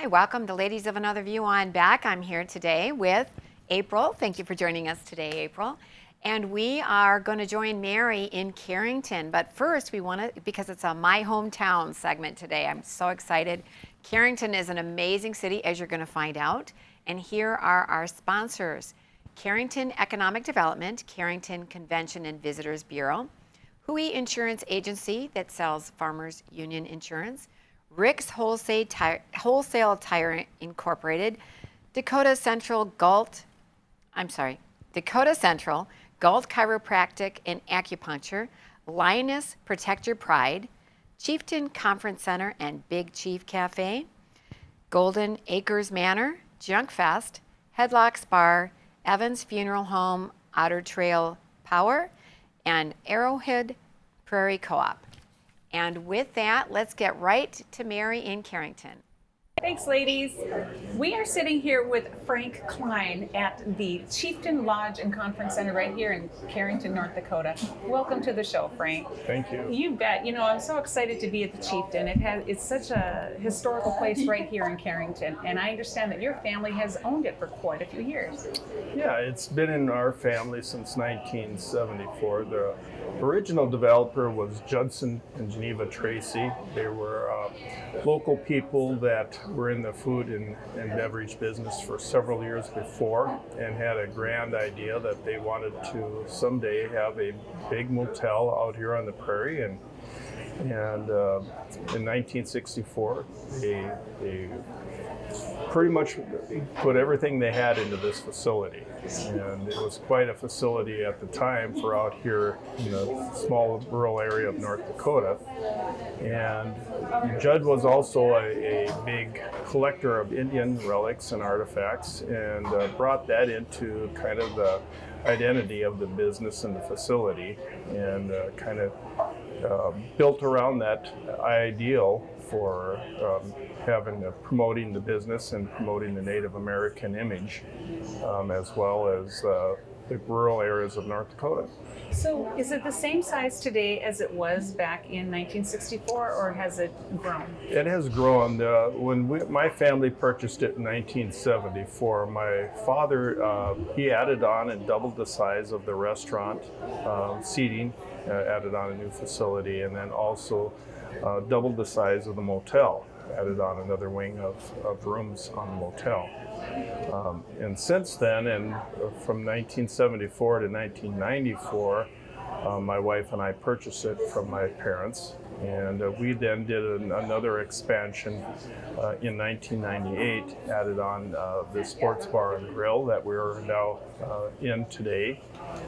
welcome to Ladies of Another View on back. I'm here today with April. Thank you for joining us today, April. And we are going to join Mary in Carrington. But first, we want to, because it's a My Hometown segment today, I'm so excited. Carrington is an amazing city, as you're going to find out. And here are our sponsors: Carrington Economic Development, Carrington Convention and Visitors Bureau, Hui Insurance Agency that sells Farmers Union Insurance, Rick's Wholesale Tire Incorporated, Dakota Central Galt Chiropractic and Acupuncture, Lioness Protect Your Pride, Chieftain Conference Center and Big Chief Cafe, Golden Acres Manor, JunkFest, Headlocks Bar, Evans Funeral Home, Otter Trail Power, and Arrowhead Prairie Co-op. And with that, let's get right to Mary in Carrington. Thanks, ladies. We are sitting here with Frank Klein at the Chieftain Lodge and Conference Center right here in Carrington, North Dakota. Welcome to the show, Frank. Thank you. You bet. You know, I'm so excited to be at the Chieftain. It's such a historical place right here in Carrington, and I understand that your family has owned it for quite a few years. Yeah, it's been in our family since 1974. The original developer was Judson and Geneva Tracy. They were local people that were in the food and beverage business for several years before, and had a grand idea that they wanted to someday have a big motel out here on the prairie. And in 1964, they pretty much put everything they had into this facility. And it was quite a facility at the time for out here in a small rural area of North Dakota. And Judd was also a big collector of Indian relics and artifacts, and brought that into kind of the identity of the business and the facility, and kind of built around that ideal for promoting the business and promoting the Native American image, as well as the rural areas of North Dakota. So is it the same size today as it was back in 1964, or has it grown? It has grown. When my family purchased it in 1974, my father, he added on and doubled the size of the restaurant seating, added on a new facility, and then also doubled the size of the motel, added on another wing of rooms on the motel. And since then, and from 1974 to 1994, my wife and I purchased it from my parents, and we then did another expansion in 1998, added on the sports bar and grill that we're now in today,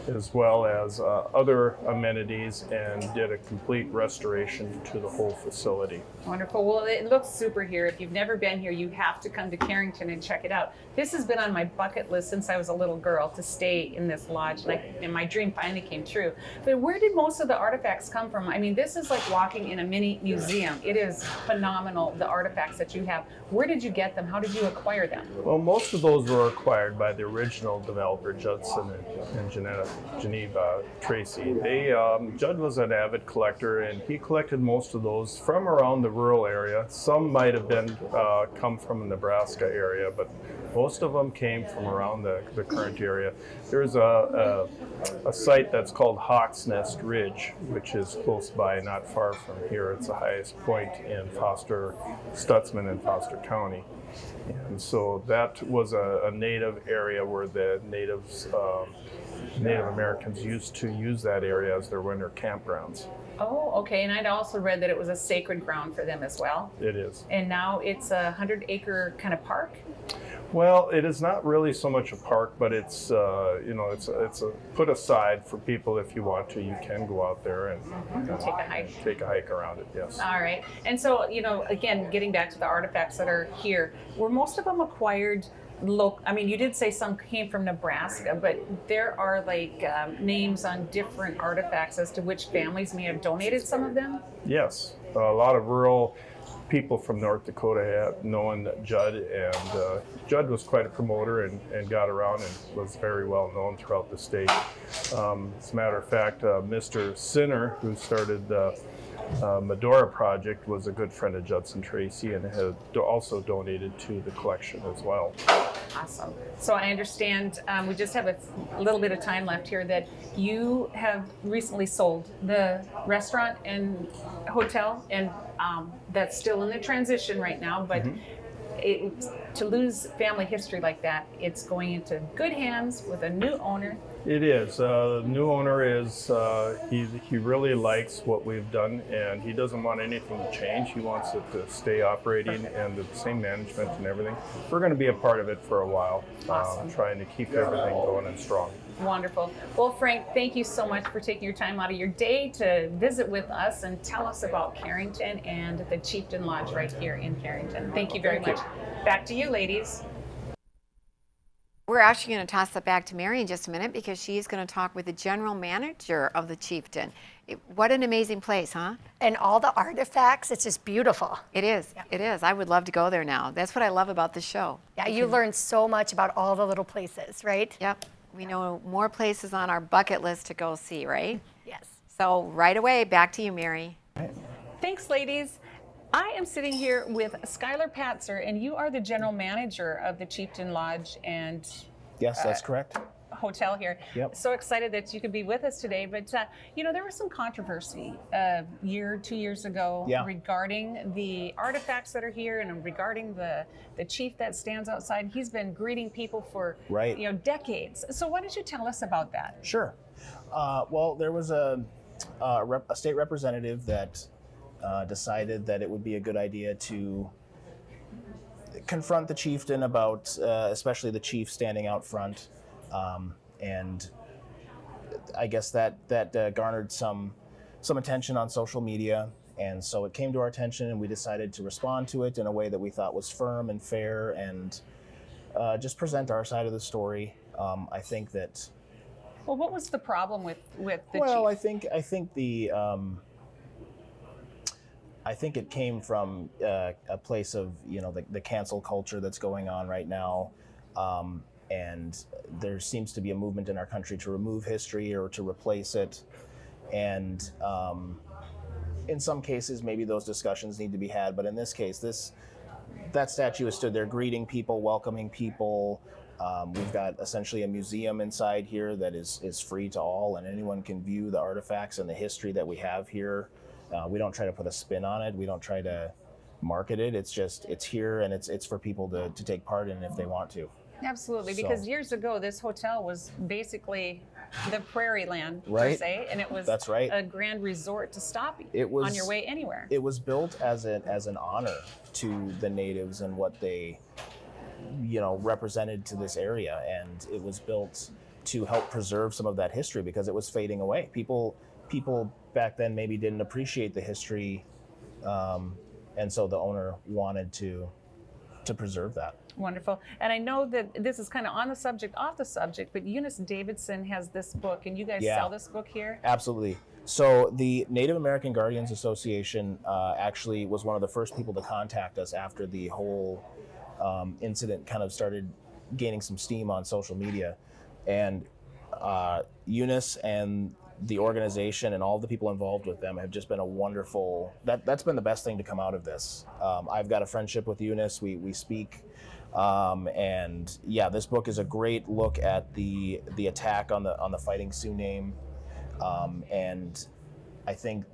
as well as other amenities, and did a complete restoration to the whole facility. Wonderful. Well, it looks super here. If you've never been here, you have to come to Carrington and check it out. This has been on my bucket list since I was a little girl, to stay in this lodge, and my dream finally came true. But where did most of the artifacts come from? I mean, this is like walking in a mini museum. It is phenomenal, the artifacts that you have. Where did you get them? How did you acquire them? Well, most of those were acquired by the original developer, Judson and Geneva Tracy. Judd was an avid collector, and he collected most of those from around the rural area. Some might have been come from the Nebraska area, but most of them came from around the current area. There's a site that's called Hawk's Nest Ridge, which is close by, not far from here. It's the highest point in Stutzman and Foster County. And so that was a native area where the Native Americans used to use that area as their winter campgrounds. Oh, okay. And I'd also read that it was a sacred ground for them as well. It is. And now it's a 100-acre kind of park? Well, it is not really so much a park, but it's it's a put aside for people. If you want to, you can go out there and take a hike. Take a hike around it. Yes. All right. And so, again, getting back to the artifacts that are here, were most of them acquired local? I mean, you did say some came from Nebraska, but there are names on different artifacts as to which families may have donated some of them? Yes. A lot of rural people from North Dakota have known Judd, and Judd was quite a promoter and got around and was very well known throughout the state. As a matter of fact, Mr. Sinner, who started Medora project was a good friend of Judson Tracy and had also donated to the collection as well. Awesome. So I understand we just have a little bit of time left here that you have recently sold the restaurant and hotel, and that's still in the transition right now, but to lose family history like that, it's going into good hands with a new owner. It is. The new owner is, he really likes what we've done, and he doesn't want anything to change. He wants it to stay operating and the same management and everything. We're going to be a part of it for a while, Awesome. trying to keep everything going and strong. Wonderful. Well, Frank, thank you so much for taking your time out of your day to visit with us and tell us about Carrington and the Chieftain Lodge right here in Carrington. Thank you very much. Back to you, ladies. We're actually going to toss it back to Mary in just a minute because she's going to talk with the general manager of the Chieftain. What an amazing place, huh? And all the artifacts, it's just beautiful. It is. Yeah. It is. I would love to go there now. That's what I love about the show. Yeah, you learn so much about all the little places, right? Yep. We know more places on our bucket list to go see, right? Yes. So right away, back to you, Mary. Thanks, ladies. I am sitting here with Skyler Patzer, and you are the general manager of the Chieftain Lodge and Yes, that's correct. hotel here. Yep. So excited that you could be with us today. But, you know, there was some controversy a year, 2 years ago Yeah. regarding the artifacts that are here and regarding the chief that stands outside. He's been greeting people for, Right. you know, decades. So why don't you tell us about that? Sure. Well, there was a state representative that decided that it would be a good idea to confront the chieftain about, especially the chief standing out front, and I guess that garnered some attention on social media, and so it came to our attention, and we decided to respond to it in a way that we thought was firm and fair, and just present our side of the story. I think that. Well, what was the problem with the Well, chief? I think the. I think it came from a place of, you know, the cancel culture that's going on right now, and there seems to be a movement in our country to remove history or to replace it, and in some cases maybe those discussions need to be had, but in this case, that statue has stood there greeting people, welcoming people. We've got essentially a museum inside here that is free to all, and anyone can view the artifacts and the history that we have here. We don't try to put a spin on it. We don't try to market it. It's here, and it's for people to take part in if they want to. Absolutely, So- because years ago, this hotel was basically the prairie land, per Right. se, and it was That's right. a grand resort to stop It was on your way anywhere. It was built as an honor to the natives and what they, you know, represented to this area, and it was built to help preserve some of that history because it was fading away. People back then maybe didn't appreciate the history, and so the owner wanted to preserve that. Wonderful. And I know that this is kind of on the subject, off the subject, but Eunice Davidson has this book, and you guys Yeah. sell this book here? Absolutely. So the Native American Guardians Association actually was one of the first people to contact us after the whole incident kind of started gaining some steam on social media. And Eunice and the organization and all the people involved with them have just been a wonderful, that's been the best thing to come out of this. I've got a friendship with Eunice, we speak, and yeah, this book is a great look at the attack on the Fighting Sioux name, and I think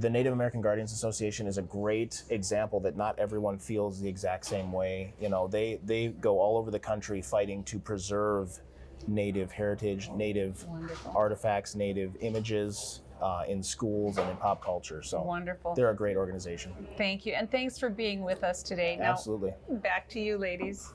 the Native American Guardians Association is a great example that not everyone feels the exact same way. You know, they go all over the country fighting to preserve Native heritage, Native Wonderful. artifacts, Native images in schools and in pop culture. So Wonderful. they're a great organization. Thank you. And thanks for being with us today. Now, Absolutely. back to you, ladies.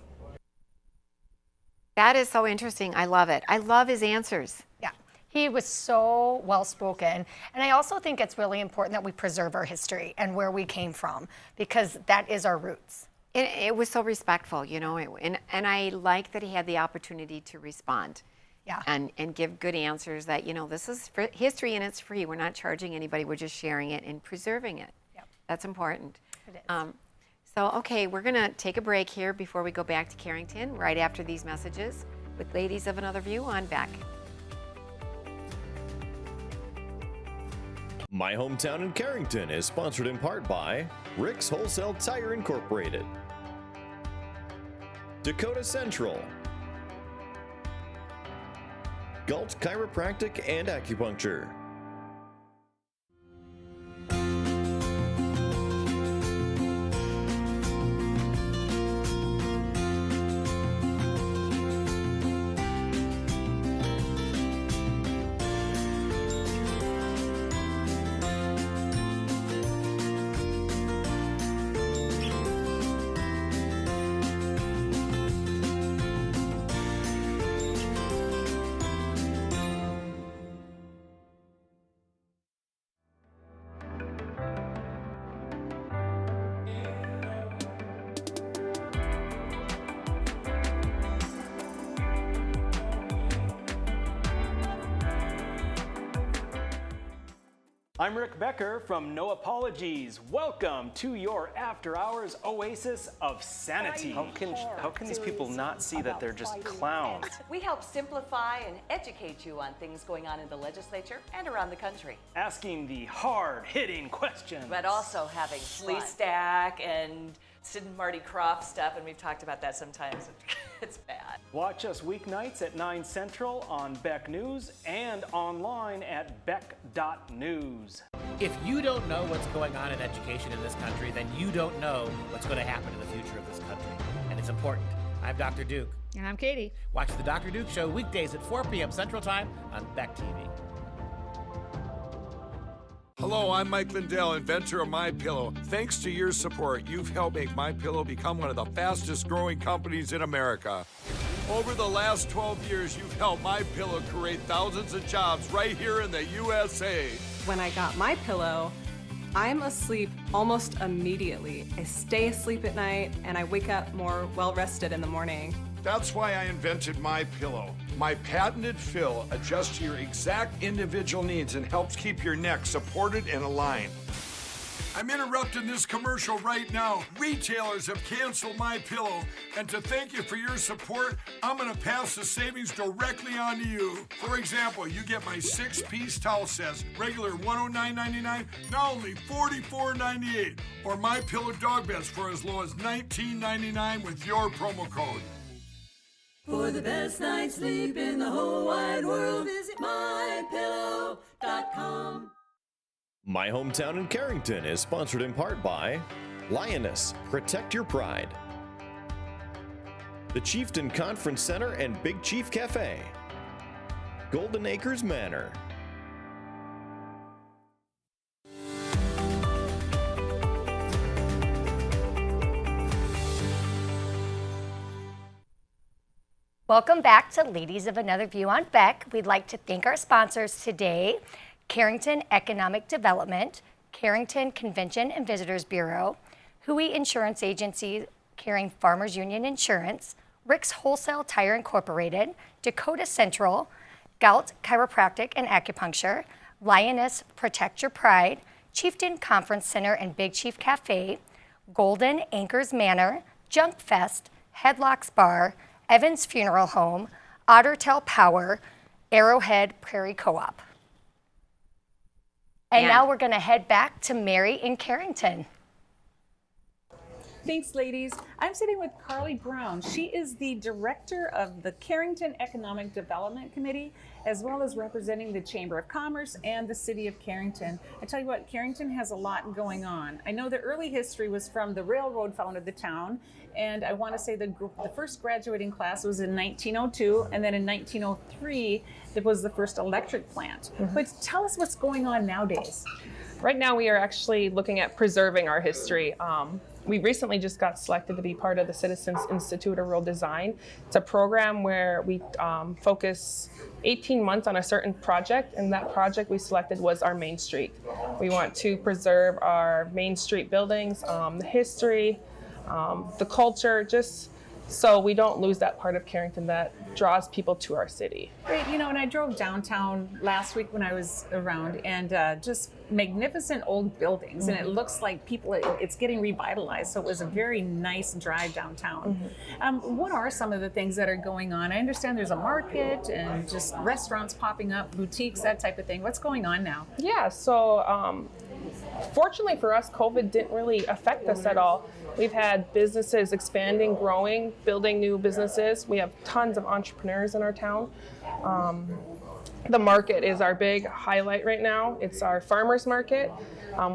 That is so interesting. I love it. I love his answers. Yeah, he was so well spoken. And I also think it's really important that we preserve our history and where we came from, because that is our roots. It was so respectful, you know, and I like that he had the opportunity to respond. Yeah. And give good answers that, you know, this is history and it's free. We're not charging anybody. We're just sharing it and preserving it. Yep. That's important. It is. So, okay, we're going to take a break here before we go back to Carrington right after these messages with Ladies of Another View on Back. My Hometown in Carrington is sponsored in part by Rick's Wholesale Tire Incorporated, Dakota Central, Galt Chiropractic and Acupuncture. I'm Rick Becker from No Apologies. Welcome to your after-hours oasis of sanity. How can these people not see that they're just clowns? We help simplify and educate you on things going on in the legislature and around the country. Asking the hard-hitting questions. But also having Lee Stack and Sid and Marty Croft stuff, and we've talked about that sometimes. It's bad. Watch us weeknights at 9 Central on Beck News and online at beck.news. If you don't know what's going on in education in this country, then you don't know what's going to happen in the future of this country. And it's important. I'm Dr. Duke. And I'm Katie. Watch the Dr. Duke Show weekdays at 4 p.m. Central Time on Beck TV. Hello, I'm Mike Lindell, inventor of MyPillow. Thanks to your support, you've helped make MyPillow become one of the fastest growing companies in America. Over the last 12 years, you've helped MyPillow create thousands of jobs right here in the USA. When I got MyPillow, I'm asleep almost immediately. I stay asleep at night and I wake up more well-rested in the morning. That's why I invented MyPillow. My patented fill adjusts to your exact individual needs and helps keep your neck supported and aligned. I'm interrupting this commercial right now. Retailers have canceled MyPillow, and to thank you for your support, I'm gonna pass the savings directly on to you. For example, you get my 6-piece towel sets, regular $109.99, now only $44.98, or MyPillow dog beds for as low as $19.99 with your promo code. For the best night's sleep in the whole wide world, visit mypillow.com. My Hometown in Carrington is sponsored in part by Lioness, Protect Your Pride, the Chieftain Conference Center and Big Chief Cafe, Golden Acres Manor. Welcome back to Ladies of Another View on Beck. We'd like to thank our sponsors today: Carrington Economic Development, Carrington Convention and Visitors Bureau, Hui Insurance Agency carrying Farmers Union Insurance, Rick's Wholesale Tire Incorporated, Dakota Central, Galt Chiropractic and Acupuncture, Lioness Protect Your Pride, Chieftain Conference Center and Big Chief Cafe, Golden Acres Manor, JunkFest, Headlocks Bar, Evans Funeral Home, Ottertail Power, Arrowhead Prairie Co-op. And now we're going to head back to Mary in Carrington. Thanks, ladies. I'm sitting with Karlee Brown. She is the director of the Carrington Economic Development Committee, as well as representing the Chamber of Commerce and the City of Carrington. I tell you what, Carrington has a lot going on. I know the early history was from the railroad founded the town, and I want to say the first graduating class was in 1902, and then in 1903, it was the first electric plant. But tell us what's going on nowadays. Right now we are actually looking at preserving our history. We recently just got selected to be part of the Citizens Institute of Rural Design. It's a program where we focus 18 months on a certain project, and that project we selected was our Main Street. We want to preserve our Main Street buildings, the history, the culture, just So we don't lose that part of Carrington that draws people to our city. Great, you know, and I drove downtown last week when I was around, and just magnificent old buildings, and it looks like it's getting revitalized, so it was a very nice drive downtown. What are some of the things that are going on? I understand there's a market and just restaurants popping up, boutiques, that type of thing. What's going on now? Yeah, so fortunately for us, COVID didn't really affect us at all. We've had businesses expanding, growing, building new businesses. We have tons of entrepreneurs in our town. The market is our big highlight right now. It's our farmers market.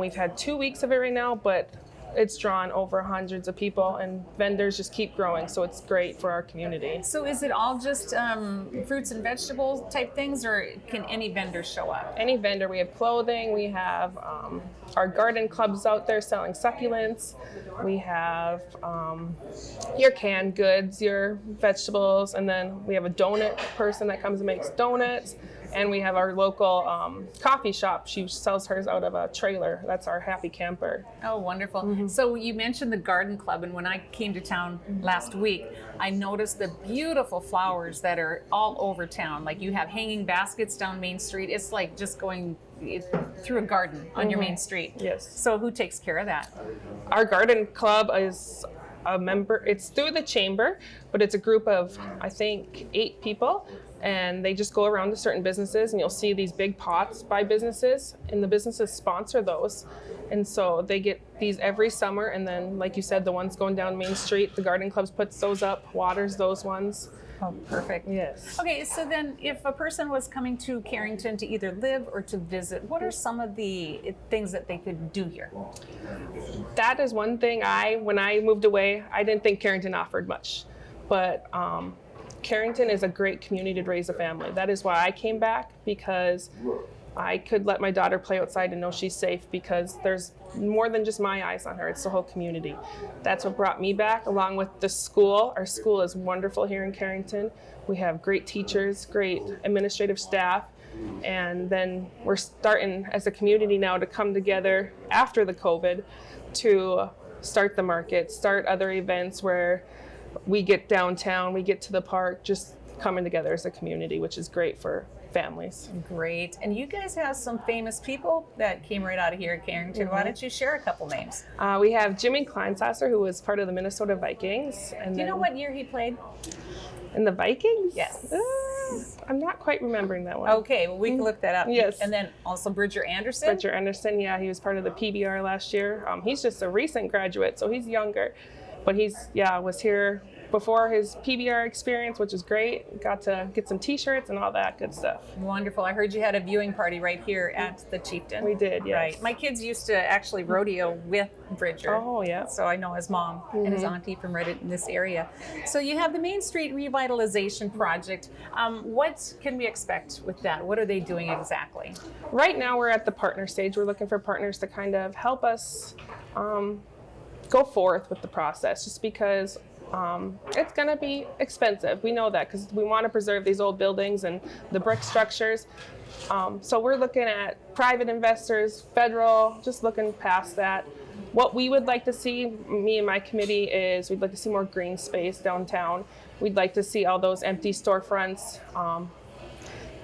We've had 2 weeks of it right now, but it's drawn over hundreds of people, and vendors just keep growing, so it's great for our community. So is it all just fruits and vegetables type things, or can any vendor show up? Any vendor. We have clothing, we have our garden clubs out there selling succulents, we have your canned goods, your vegetables, and then we have a donut person that comes and makes donuts. And we have our local coffee shop. She sells hers out of a trailer. That's our Happy Camper. Oh, wonderful. So you mentioned the garden club, and when I came to town last week, I noticed the beautiful flowers that are all over town. Like you have hanging baskets down Main Street. It's like just going through a garden on your main street. Yes. So who takes care of that? Our garden club is a member. It's through the chamber, but it's a group of, I think, 8 people. And they just go around to certain businesses, and you'll see these big pots by businesses, and the businesses sponsor those. And so they get these every summer, and then, like you said, the ones going down Main Street, the garden clubs puts those up, waters those ones. Oh, perfect. Yes. Okay, so then if a person was coming to Carrington to either live or to visit, what are some of the things that they could do here? That is one thing when I moved away, I didn't think Carrington offered much. But Carrington is a great community to raise a family. That is why I came back, because I could let my daughter play outside and know she's safe, because there's more than just my eyes on her. It's the whole community. That's what brought me back, along with the school. Our school is wonderful here in Carrington. We have great teachers, great administrative staff, and then we're starting as a community now to come together after the COVID to start the market, start other events where we get downtown, we get to the park, just coming together as a community, which is great for families. Great. And you guys have some famous people that came right out of here at Carrington. Why don't you share a couple names? We have Jimmy Klein, who was part of the Minnesota Vikings. And do you know what year he played? In the Vikings? Yes. I'm not quite remembering that one. Okay, well, we can look that up. Yes. And then also Bridger Anderson? Bridger Anderson, yeah, he was part of the PBR last year. He's just a recent graduate, so he's younger. But was here before his PBR experience, which is great. Got to get some t-shirts and all that good stuff. Wonderful. I heard you had a viewing party right here at the Chieftain. We did, yes. Right. My kids used to actually rodeo with Bridger. Oh, yeah. So I know his mom and his auntie from right in this area. So you have the Main Street Revitalization Project. What can we expect with that? What are they doing exactly? Right now we're at the partner stage. We're looking for partners to kind of help us go forth with the process, just because it's going to be expensive. We know that, because we want to preserve these old buildings and the brick structures. So we're looking at private investors, federal, just looking past that. What we would like to see, me and my committee, is we'd like to see more green space downtown. We'd like to see all those empty storefronts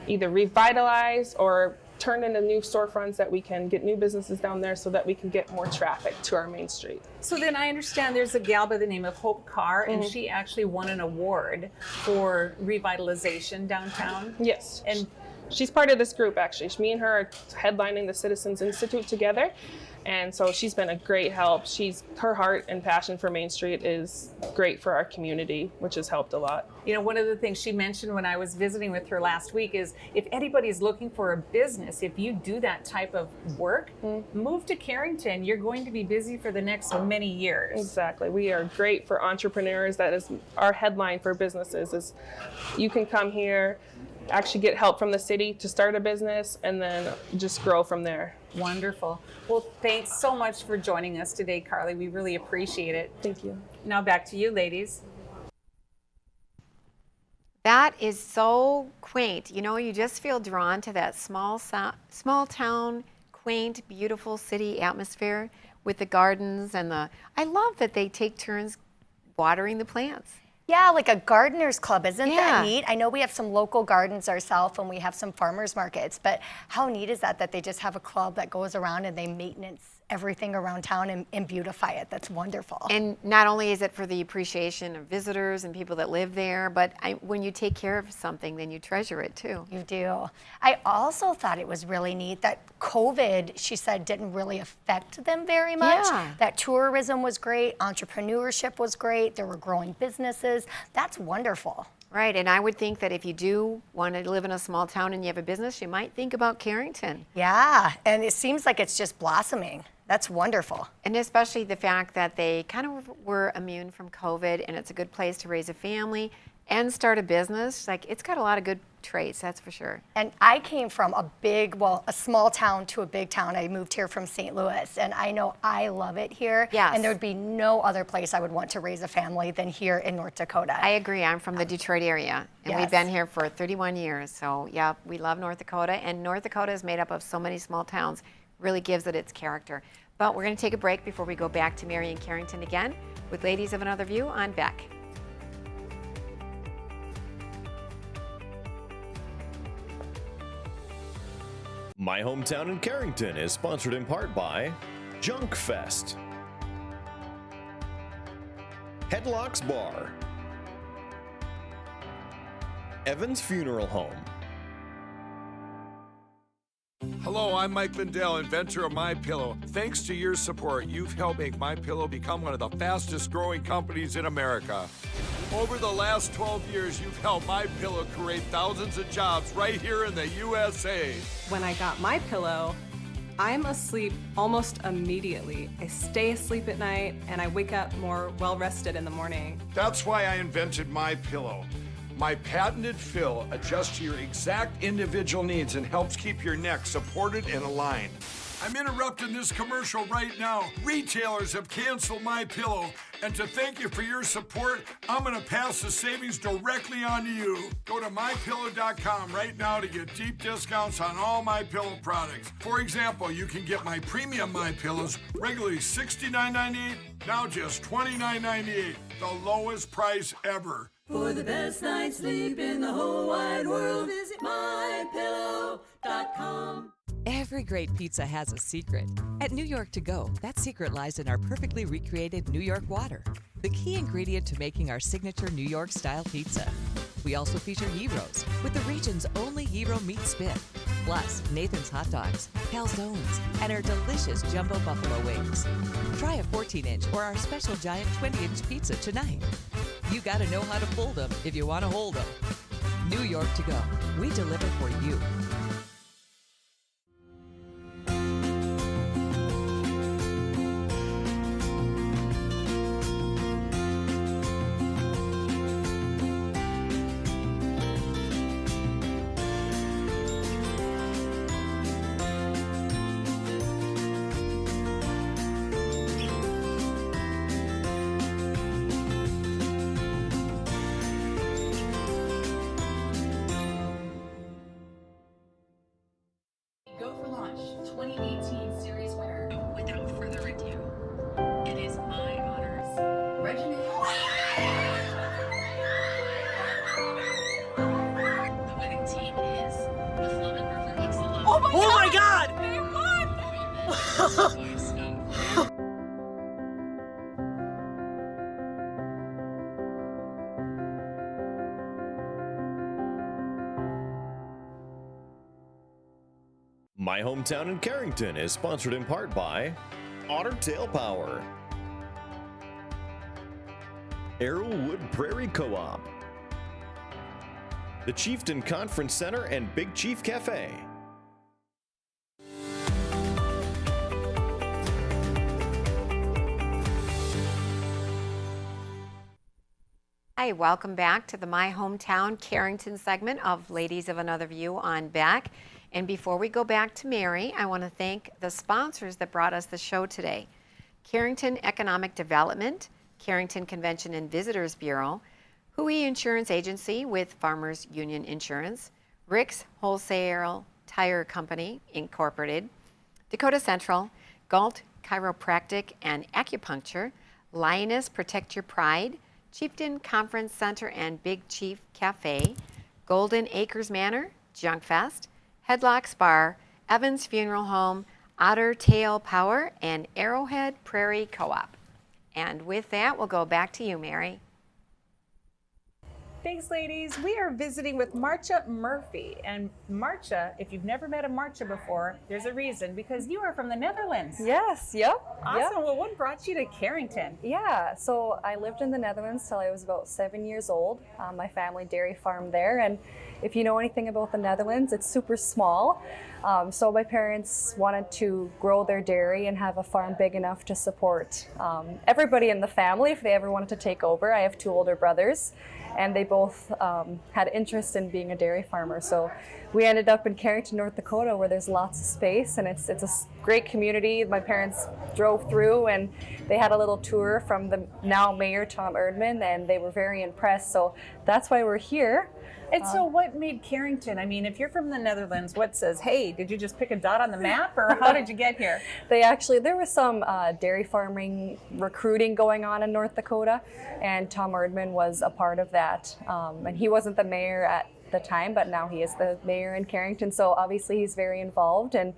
either revitalized or turn into new storefronts, that we can get new businesses down there so that we can get more traffic to our main street. So then I understand there's a gal by the name of Hope Carr, and she actually won an award for revitalization downtown. Yes. And she's part of this group, actually. Me and her are headlining the Citizens Institute together. And so she's been a great help. Her heart and passion for Main Street is great for our community, which has helped a lot. You know, one of the things she mentioned when I was visiting with her last week is, if anybody's looking for a business, if you do that type of work, move to Carrington. You're going to be busy for the next many years. Exactly. We are great for entrepreneurs. That is our headline for businesses, is you can come here, actually get help from the city to start a business, and then just grow from there. Wonderful. Well, thanks so much for joining us today, Karlee. We really appreciate it. Thank you. Now back to you, ladies. That is so quaint. You know, you just feel drawn to that small town, quaint, beautiful city atmosphere with the gardens and I love that they take turns watering the plants. Yeah, like a gardener's club. Isn't Yeah. that neat? I know we have some local gardens ourselves and we have some farmers markets, but how neat is that they just have a club that goes around and they maintenance everything around town and beautify it? That's wonderful. And not only is it for the appreciation of visitors and people that live there, but when you take care of something, then you treasure it too. You do. I also thought it was really neat that COVID, she said, didn't really affect them very much. Yeah. That tourism was great, entrepreneurship was great, there were growing businesses. That's wonderful. Right, and I would think that if you do want to live in a small town and you have a business, you might think about Carrington. Yeah, and it seems like it's just blossoming. That's wonderful. And especially the fact that they kind of were immune from COVID, and it's a good place to raise a family and start a business. Like, it's got a lot of good traits, that's for sure. And I came from a small town to a big town. I moved here from St. Louis, and I know I love it here. Yes. And there would be no other place I would want to raise a family than here in North Dakota. I agree. I'm from the Detroit area, and we've Yes. been here for 31 years. So, yeah, we love North Dakota, and North Dakota is made up of so many small towns, really gives it its character. But we're going to take a break before we go back to Mary and Carrington again with Ladies of Another View on Beck. My Hometown in Carrington is sponsored in part by JunkFest, Headlocks Bar, Evans Funeral Home. Hello, I'm Mike Lindell, inventor of MyPillow. Thanks to your support, you've helped make MyPillow become one of the fastest growing companies in America. Over the last 12 years, you've helped MyPillow create thousands of jobs right here in the USA. When I got my pillow, I'm asleep almost immediately. I stay asleep at night and I wake up more well-rested in the morning. That's why I invented MyPillow. My patented fill adjusts to your exact individual needs and helps keep your neck supported and aligned. I'm interrupting this commercial right now. Retailers have canceled MyPillow, and to thank you for your support, I'm gonna pass the savings directly on to you. Go to MyPillow.com right now to get deep discounts on all MyPillow products. For example, you can get my premium MyPillows, regularly $69.98, now just $29.98, the lowest price ever. For the best night's sleep in the whole wide world, visit mypillow.com. Every great pizza has a secret. At New York To Go, that secret lies in our perfectly recreated New York water, the key ingredient to making our signature New York-style pizza. We also feature gyros, with the region's only gyro meat spit, plus Nathan's hot dogs, calzones, and our delicious jumbo buffalo wings. Try a 14-inch or our special giant 20-inch pizza tonight. You gotta know how to fold them if you want to hold them. New York To Go. We deliver for you. Go for Launch 2018 series winner. Without further ado, it is my honors. Regiment. The winning team is the Flumin River Excellent. Oh my God! They won! My Hometown in Carrington is sponsored in part by Otter Tail Power, Arrowwood Prairie Co-op, the Chieftain Conference Center and Big Chief Cafe. Hi, welcome back to the My Hometown Carrington segment of Ladies of Another View on Beck. And before we go back to Mary, I want to thank the sponsors that brought us the show today. Carrington Economic Development, Carrington Convention and Visitors Bureau, Hui Insurance Agency with Farmers Union Insurance, Rick's Wholesale Tire Company, Incorporated, Dakota Central, Galt Chiropractic and Acupuncture, Lioness Protect Your Pride, Chieftain Conference Center and Big Chief Cafe, Golden Acres Manor, JunkFest, Headlocks Bar, Evans Funeral Home, Otter Tail Power, and Arrowhead Prairie Co-op. And with that, we'll go back to you, Mary. Thanks, ladies. We are visiting with Maartje Murphy. And Maartje, if you've never met a Maartje before, there's a reason, because you are from the Netherlands. Yes, yep. Awesome. Yep. Well, what brought you to Carrington? Yeah, so I lived in the Netherlands till I was about 7 years old. My family dairy farmed there, and if you know anything about the Netherlands, it's super small. So my parents wanted to grow their dairy and have a farm big enough to support everybody in the family if they ever wanted to take over. I have 2 older brothers, and they both had interest in being a dairy farmer. So we ended up in Carrington, North Dakota, where there's lots of space, and it's a great community. My parents drove through, and they had a little tour from the now Mayor Tom Erdman, and they were very impressed. So that's why we're here. And so what made Carrington? I mean, if you're from the Netherlands, what says, hey, did you just pick a dot on the map, or how did you get here? There was some dairy farming recruiting going on in North Dakota, and Tom Erdman was a part of that. And he wasn't the mayor at the time, but now he is the mayor in Carrington. So obviously he's very involved and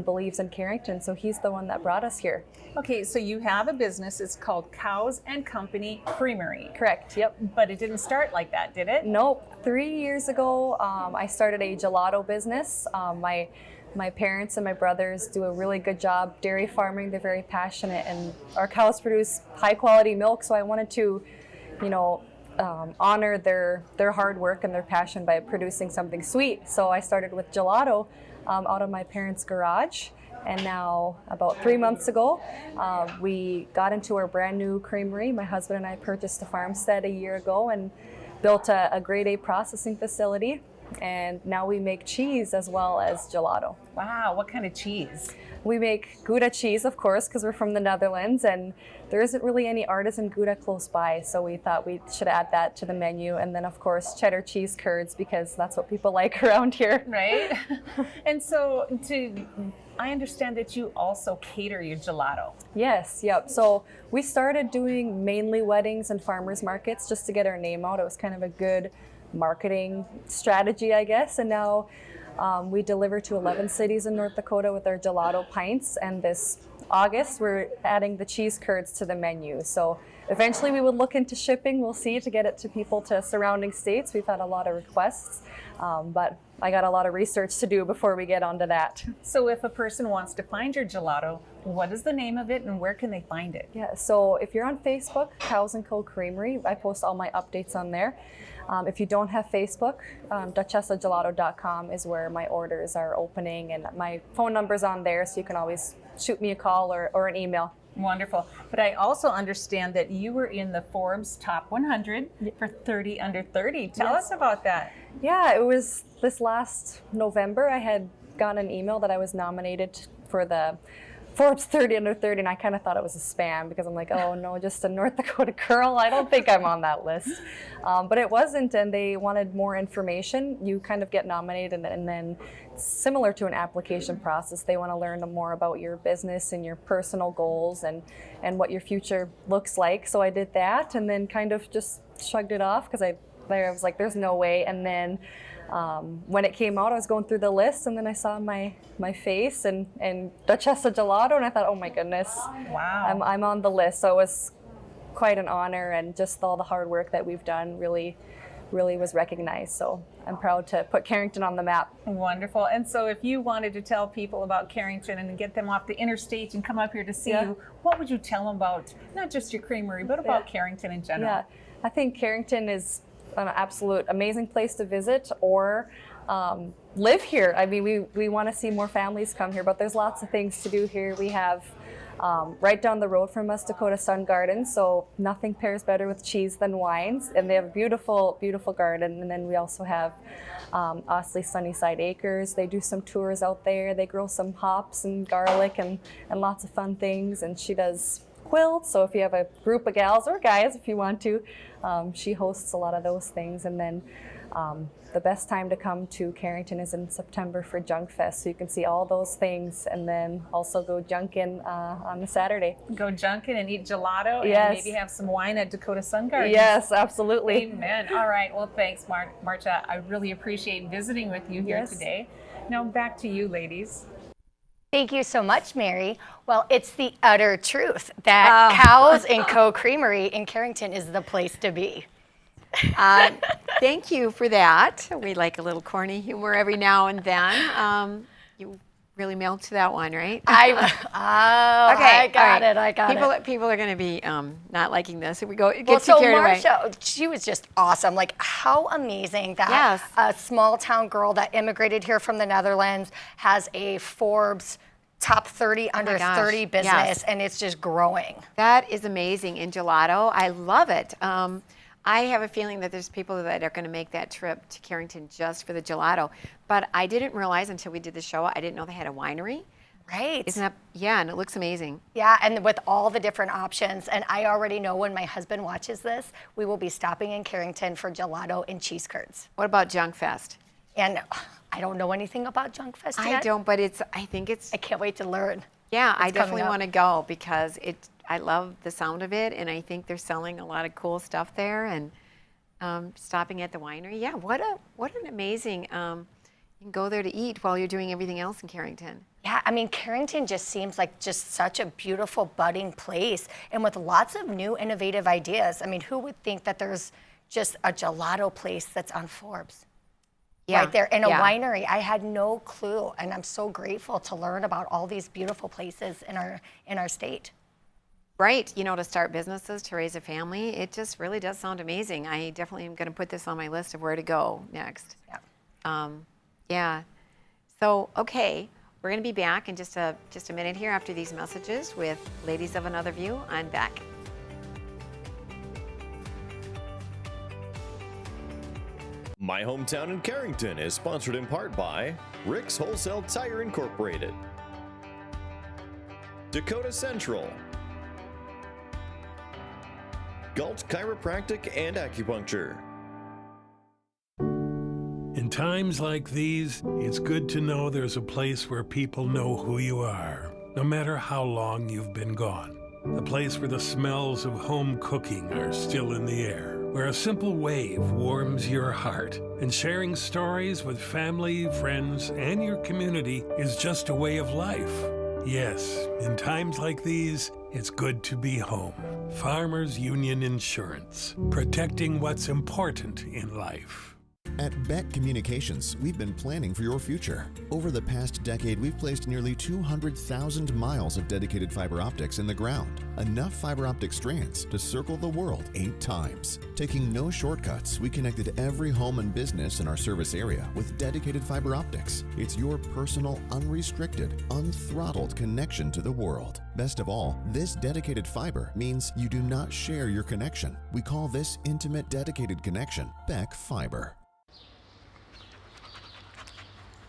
believes in Carrington. So he's the one that brought us here. Okay, so you have a business. It's called Cows and Company Creamery. Correct, yep. But it didn't start like that, did it? Nope. 3 years ago, I started a gelato business. My parents and my brothers do a really good job dairy farming. They're very passionate, and our cows produce high quality milk. So I wanted to, honor their hard work and their passion by producing something sweet. So I started with gelato out of my parents' garage. And now, about 3 months ago, we got into our brand new creamery. My husband and I purchased a farmstead a year ago and built a grade A processing facility. And now we make cheese as well as gelato. Wow, what kind of cheese? We make Gouda cheese, of course, because we're from the Netherlands, and there isn't really any artisan Gouda close by, so we thought we should add that to the menu. And then, of course, cheddar cheese curds, because that's what people like around here. Right? And so I understand that you also cater your gelato. Yes, yep. So we started doing mainly weddings and farmers markets just to get our name out. It was kind of a good marketing strategy, I guess. And now we deliver to 11 cities in North Dakota with our gelato pints. And this August, we're adding the cheese curds to the menu. So eventually we would look into shipping. We'll see, to get it to people to surrounding states. We've had a lot of requests, but I got a lot of research to do before we get onto that. So if a person wants to find your gelato, what is the name of it and where can they find it? Yeah, so if you're on Facebook, Cows & Co. Creamery, I post all my updates on there. If you don't have Facebook, duchessagelato.com is where my orders are opening, and my phone number's on there, so you can always shoot me a call or an email. Wonderful. But I also understand that you were in the Forbes Top 100 for 30 Under 30. Tell us about that. Yeah, it was this last November. I had gotten an email that I was nominated for the Forbes 30 Under 30, and I kind of thought it was a spam, because I'm like, oh no, just a North Dakota girl. I don't think I'm on that list. But it wasn't, and they wanted more information. You kind of get nominated, and then similar to an application process, they want to learn more about your business and your personal goals and what your future looks like. So I did that, and then kind of just shrugged it off, because I was like, there's no way. And then when it came out, I was going through the list, and then I saw my face and Duchessa Gelato, and I thought, oh my goodness, wow, I'm on the list. So it was quite an honor, and just all the hard work that we've done really was recognized. So I'm proud to put Carrington on the map. Wonderful. And so if you wanted to tell people about Carrington and get them off the interstate and come up here to see you, what would you tell them about not just your creamery, but about Carrington in general? Yeah, I think Carrington is an absolute amazing place to visit or live here. I mean, we want to see more families come here, but there's lots of things to do here. We have right down the road from us, Dakota Sun Garden, so nothing pairs better with cheese than wines, and they have a beautiful, beautiful garden. And then we also have Osley Sunnyside Acres. They do some tours out there. They grow some hops and garlic and lots of fun things, and she does quilts, so if you have a group of gals or guys, if you want to, she hosts a lot of those things. And then the best time to come to Carrington is in September for JunkFest, so you can see all those things, and then also go junking on the Saturday. Go junking and eat gelato, Yes. and maybe have some wine at Dakota Sun Gardens. Yes, absolutely. Amen. All right. Well, thanks, Maartje. I really appreciate visiting with you here Yes. today. Now back to you, ladies. Thank you so much, Mary. Well, it's the utter truth that Cows & Co. Creamery in Carrington is the place to be. Thank you for that. We like a little corny humor every now and then. You really milked that one, right? I got it. People are going to be not liking this if we get Well, too so carried away. Maartje, she was just awesome. Like, how amazing that a small town girl that immigrated here from the Netherlands has a Forbes top 30 under 30 business, and it's just growing. That is amazing. In Gelato, I love it. I have a feeling that there's people that are going to make that trip to Carrington just for the gelato. But I didn't realize until we did the show, I didn't know they had a winery. Right. Isn't that, yeah, and it looks amazing. Yeah, and with all the different options. And I already know when my husband watches this, we will be stopping in Carrington for gelato and cheese curds. What about JunkFest? And I don't know anything about JunkFest yet. I don't, but I think it's... I can't wait to learn. Yeah, I It's definitely coming up. want to go because I love the sound of it, and I think they're selling a lot of cool stuff there, and stopping at the winery. Yeah, what an amazing, you can go there to eat while you're doing everything else in Carrington. Yeah, I mean, Carrington just seems like just such a beautiful budding place, and with lots of new innovative ideas. I mean, who would think that there's just a gelato place that's on Forbes? Yeah, right there, in a yeah. winery. I had no clue, and I'm so grateful to learn about all these beautiful places in our state. Right, to start businesses, to raise a family, it just really does sound amazing. I definitely am going to put this on my list of where to go next. Yeah. Yeah. So, okay, we're going to be back in just a minute here after these messages with Ladies of Another View. I'm back. My Hometown in Carrington is sponsored in part by Rick's Wholesale Tire Incorporated, Dakota Central, Galt Chiropractic and Acupuncture. In times like these, it's good to know there's a place where people know who you are, no matter how long you've been gone. A place where the smells of home cooking are still in the air, where a simple wave warms your heart, and sharing stories with family, friends, and your community is just a way of life. Yes, in times like these, it's good to be home. Farmers Union Insurance, protecting what's important in life. At Beck Communications, we've been planning for your future. Over the past decade, we've placed nearly 200,000 miles of dedicated fiber optics in the ground. Enough fiber optic strands to circle the world 8 times. Taking no shortcuts, we connected every home and business in our service area with dedicated fiber optics. It's your personal, unrestricted, unthrottled connection to the world. Best of all, this dedicated fiber means you do not share your connection. We call this intimate dedicated connection Beck Fiber.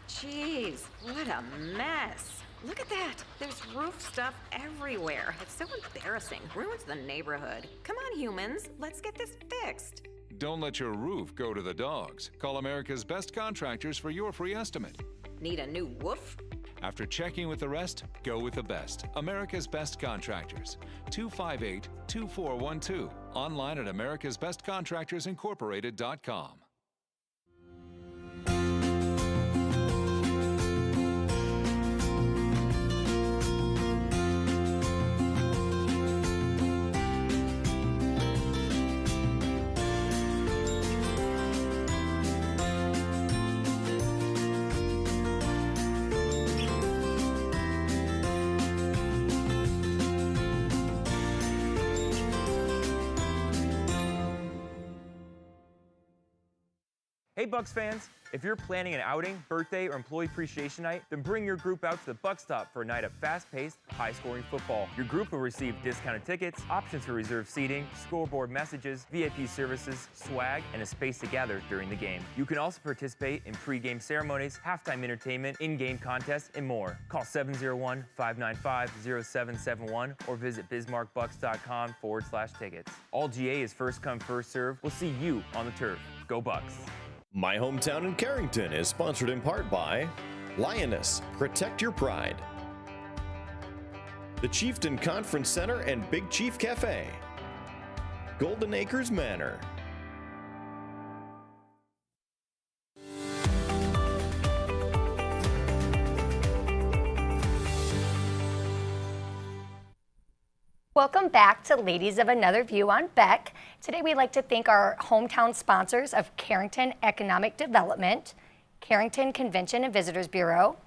Jeez, what a mess. Look at that. There's roof stuff everywhere. It's so embarrassing. Ruins the neighborhood. Come on, humans. Let's get this fixed. Don't let your roof go to the dogs. Call America's Best Contractors for your free estimate. Need a new woof? After checking with the rest, go with the best. America's Best Contractors. 258-2412. Online at americasbestcontractorsincorporated.com. Hey Bucks fans, if you're planning an outing, birthday, or employee appreciation night, then bring your group out to the Buck Stop for a night of fast-paced, high-scoring football. Your group will receive discounted tickets, options for reserved seating, scoreboard messages, VIP services, swag, and a space to gather during the game. You can also participate in pre-game ceremonies, halftime entertainment, in-game contests, and more. Call 701-595-0771 or visit bismarckbucks.com/tickets. All GA is first come, first serve. We'll see you on the turf. Go Bucks. My Hometown in Carrington is sponsored in part by Lioness, Protect Your Pride, the Chieftain Conference Center and Big Chief Cafe, Golden Acres Manor. Welcome back to Ladies of Another View on Beck. Today we'd like to thank our hometown sponsors of Carrington Economic Development, Carrington Convention and Visitors Bureau,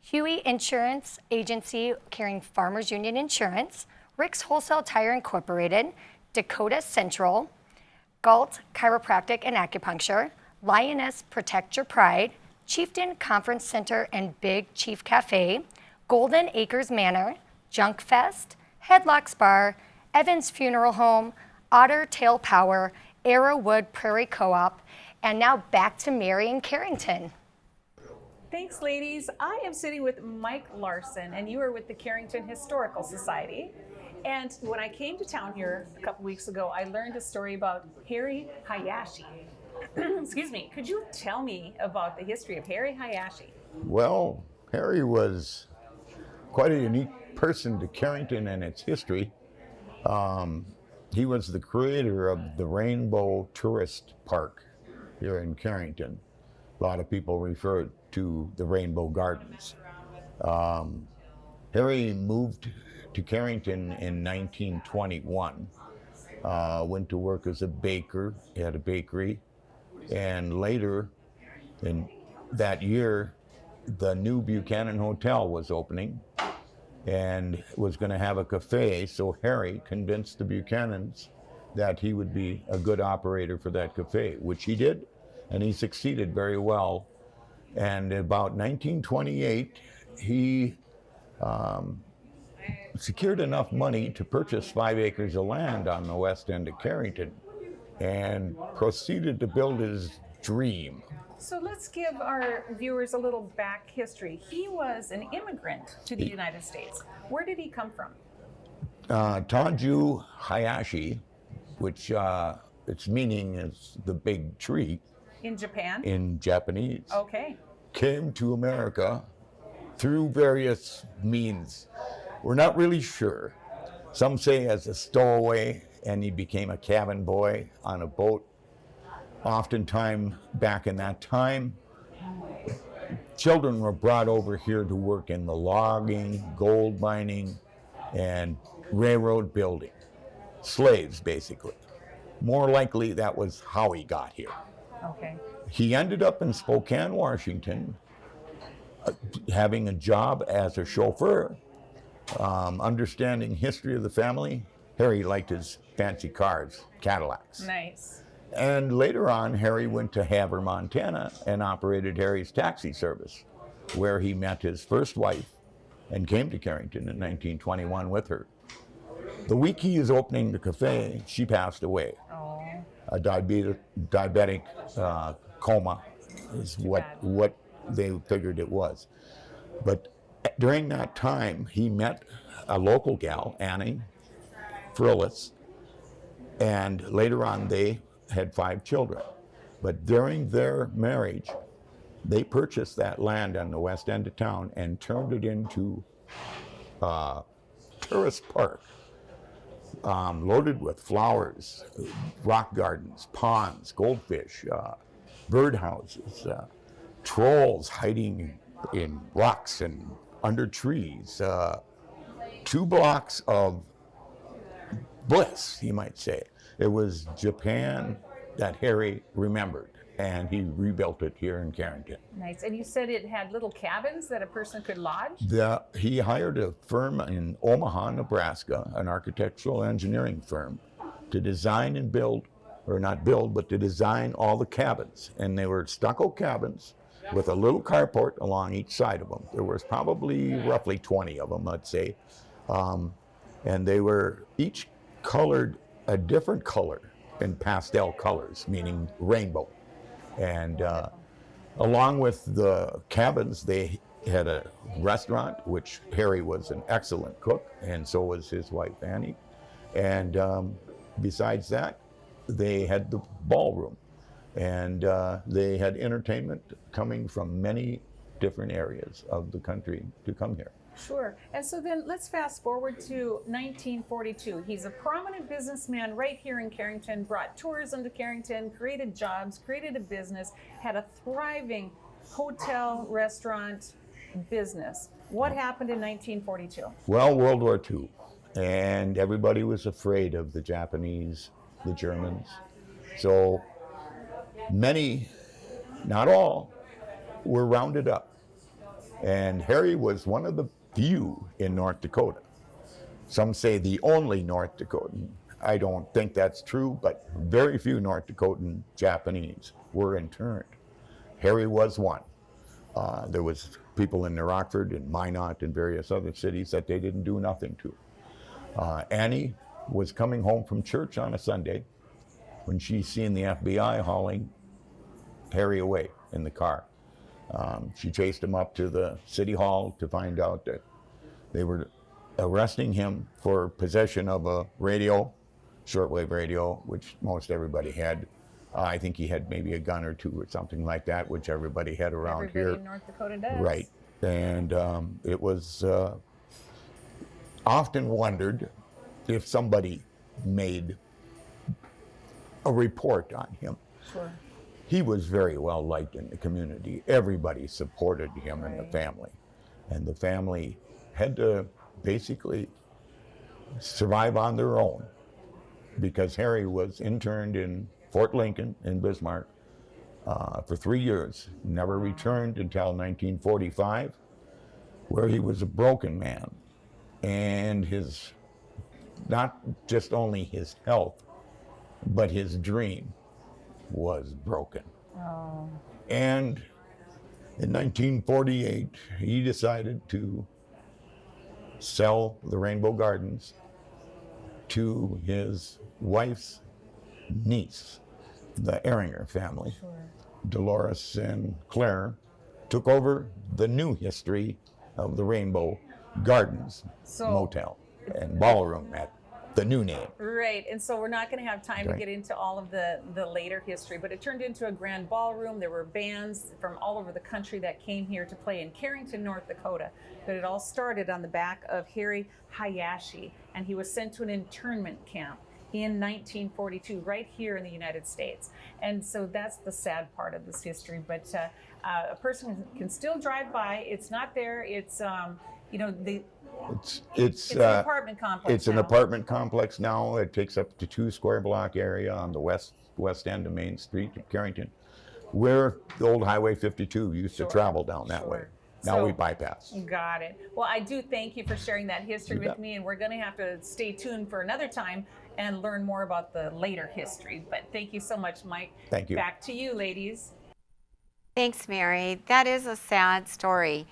Huey Insurance Agency carrying Farmers Union Insurance, Rick's Wholesale Tire Incorporated, Dakota Central, Galt Chiropractic and Acupuncture, Lioness Protect Your Pride, Chieftain Conference Center and Big Chief Cafe, Golden Acres Manor, JunkFest, Headlocks Bar, Evans Funeral Home, Otter Tail Power, Arrowwood Prairie Co-op, and now back to Mary in Carrington. Thanks, ladies. I am sitting with Mike Larson, and you are with the Carrington Historical Society. And when I came to town here a couple weeks ago, I learned a story about Harry Hayashi. Excuse me. Could you tell me about the history of Harry Hayashi? Well, Harry was quite a unique person to Carrington and its history. He was the creator of the Rainbow Tourist Park here in Carrington. A lot of people refer to the Rainbow Gardens. Harry moved to Carrington in 1921, went to work as a baker, he had a bakery, and later in that year, the new Buchanan Hotel was opening and was going to have a cafe, so Harry convinced the Buchanans that he would be a good operator for that cafe, which he did, and he succeeded very well. And about 1928, he secured enough money to purchase 5 acres of land on the west end of Carrington and proceeded to build his dream. So let's give our viewers a little back history. He was an immigrant to the United States. Where did he come from? Tanju Hayashi, which its meaning is the big tree. In Japan? In Japanese. Okay. Came to America through various means. We're not really sure. Some say as a stowaway, and he became a cabin boy on a boat. Oftentimes, back in that time, children were brought over here to work in the logging, gold mining, and railroad building. Slaves, basically. More likely, that was how he got here. Okay. He ended up in Spokane, Washington, having a job as a chauffeur, understanding history of the family. Harry liked his fancy cars, Cadillacs. Nice. And later on, Harry went to Havre, Montana, and operated Harry's taxi service, where he met his first wife and came to Carrington in 1921 with her. The week he was opening the cafe, she passed away. Oh. A diabetic coma is what they figured it was. But during that time, he met a local gal, Annie Frillis, and later on they had 5 children. But during their marriage, they purchased that land on the west end of town and turned it into a tourist park, loaded with flowers, rock gardens, ponds, goldfish, bird houses, trolls hiding in rocks and under trees, 2 blocks of bliss, you might say. It was Japan that Harry remembered, and he rebuilt it here in Carrington. Nice. And you said it had little cabins that a person could lodge? He hired a firm in Omaha, Nebraska, an architectural engineering firm, to design and build, or not build, but to design all the cabins. And they were stucco cabins with a little carport along each side of them. There was probably roughly 20 of them, I'd say. And they were each colored a different color in pastel colors, meaning rainbow. And along with the cabins, they had a restaurant, which Harry was an excellent cook, and so was his wife, Annie. And besides that, they had the ballroom. And they had entertainment coming from many different areas of the country to come here. Sure. And so then let's fast forward to 1942. He's a prominent businessman right here in Carrington, brought tourism to Carrington, created jobs, created a business, had a thriving hotel, restaurant business. What happened in 1942? Well, World War II, and everybody was afraid of the Japanese, the Germans. So many, not all, were rounded up. And Harry was one of the few in North Dakota. Some say the only North Dakotan. I don't think that's true, but very few North Dakotan Japanese were interned. Harry was one. There was people in New Rockford and Minot and various other cities that they didn't do nothing to. Annie was coming home from church on a Sunday when she seen the FBI hauling Harry away in the car. She chased him up to the city hall to find out that they were arresting him for possession of a radio, shortwave radio, which most everybody had. I think he had maybe a gun or two or something like that, which everybody had around Everybody here. in North Dakota does. Right. And it was often wondered if somebody made a report on him. Sure. He was very well liked in the community. Everybody supported him and the family. And the family had to basically survive on their own because Harry was interned in Fort Lincoln in Bismarck for 3 years, never returned until 1945, where he was a broken man. And his, not just only his health, but his dream was broken. Oh. And in 1948, he decided to sell the Rainbow Gardens to his wife's niece, the Ehringer family. Sure. Dolores and Claire took over the new history of the Rainbow Gardens Motel and Ballroom at the new name. Right, and so we're not going to have time to Right. get into all of the later history, but it turned into a grand ballroom. There were bands from all over the country that came here to play in Carrington, North Dakota. But it all started on the back of Harry Hayashi, and he was sent to an internment camp in 1942, right here in the United States. And so that's the sad part of this history. But a person can still drive by. It's not there. It's you know, it's an apartment complex. It's an apartment complex now. It takes up to 2 square block area on the west end of Main Street of Carrington, where the old Highway 52 used to travel down that way. Now So- we bypass. Got it. Well, I do thank you for sharing that history You with bet. me, and we're going to have to stay tuned for another time and learn more about the later history. But thank you so much, Mike. Thank you. Back to you, ladies. Thanks, Mary. That is a sad story.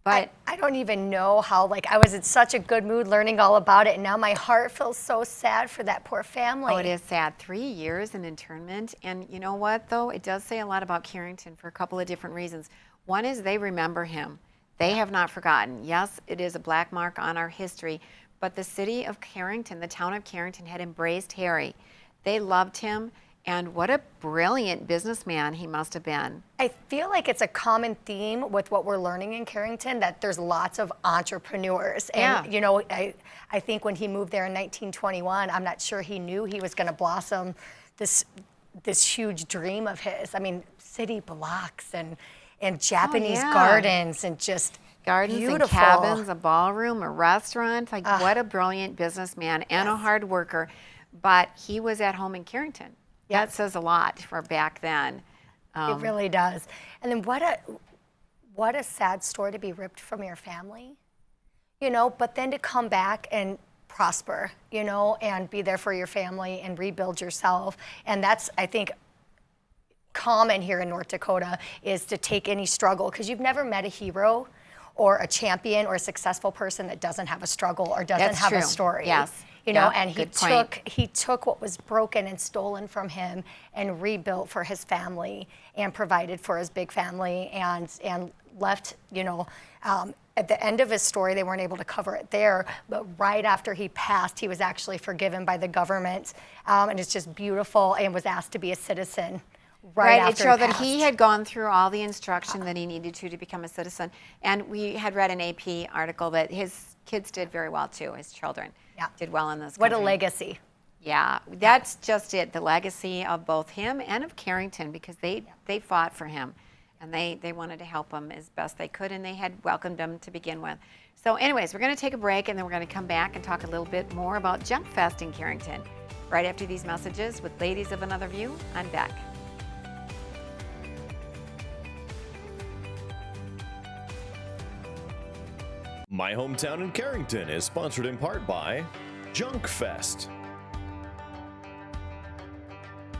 But I don't even know how, like, I was in such a good mood learning all about it, and now my heart feels so sad for that poor family. oh, it is sad. 3 years in internment. And you know what, though? It does say a lot about Carrington for a couple of different reasons. One is they remember him. They have not forgotten. Yes, it is a black mark on our history, but the city of Carrington, the town of Carrington, had embraced Harry. They loved him, and what a brilliant businessman he must have been. I feel like it's a common theme with what we're learning in Carrington, that there's lots of entrepreneurs. And, Yeah. you know, I think when he moved there in 1921, I'm not sure he knew he was going to blossom this huge dream of his. I mean, city blocks and Japanese gardens and just Gardens beautiful. and cabins, a ballroom, a restaurant. Like, what a brilliant businessman and a hard worker. But he was at home in Carrington. That says a lot for back then. It really does. And then what a sad story to be ripped from your family, you know, but then to come back and prosper, you know, and be there for your family and rebuild yourself. And that's, I think, common here in North Dakota, is to take any struggle, because you've never met a hero or a champion or a successful person that doesn't have a struggle or doesn't That's have a true. story. Yes. You know, Yep, and good point. he took what was broken and stolen from him and rebuilt for his family and provided for his big family and left, you know, at the end of his story, they weren't able to cover it there, but right after he passed, he was actually forgiven by the government, and it's just beautiful, and was asked to be a citizen Right, it after showed that passed. he had gone through all the instruction that he needed to become a citizen. And we had read an AP article that his kids did very well too, his children did well in this What country. a legacy. Yeah, that's just it, the legacy of both him and of Carrington, because they fought for him and they wanted to help him as best they could, and they had welcomed him to begin with. So anyways, we're going to take a break, and then we're going to come back and talk a little bit more about JunkFest in Carrington right after these messages with Ladies of Another View. I'm back. My Hometown in Carrington is sponsored in part by JunkFest,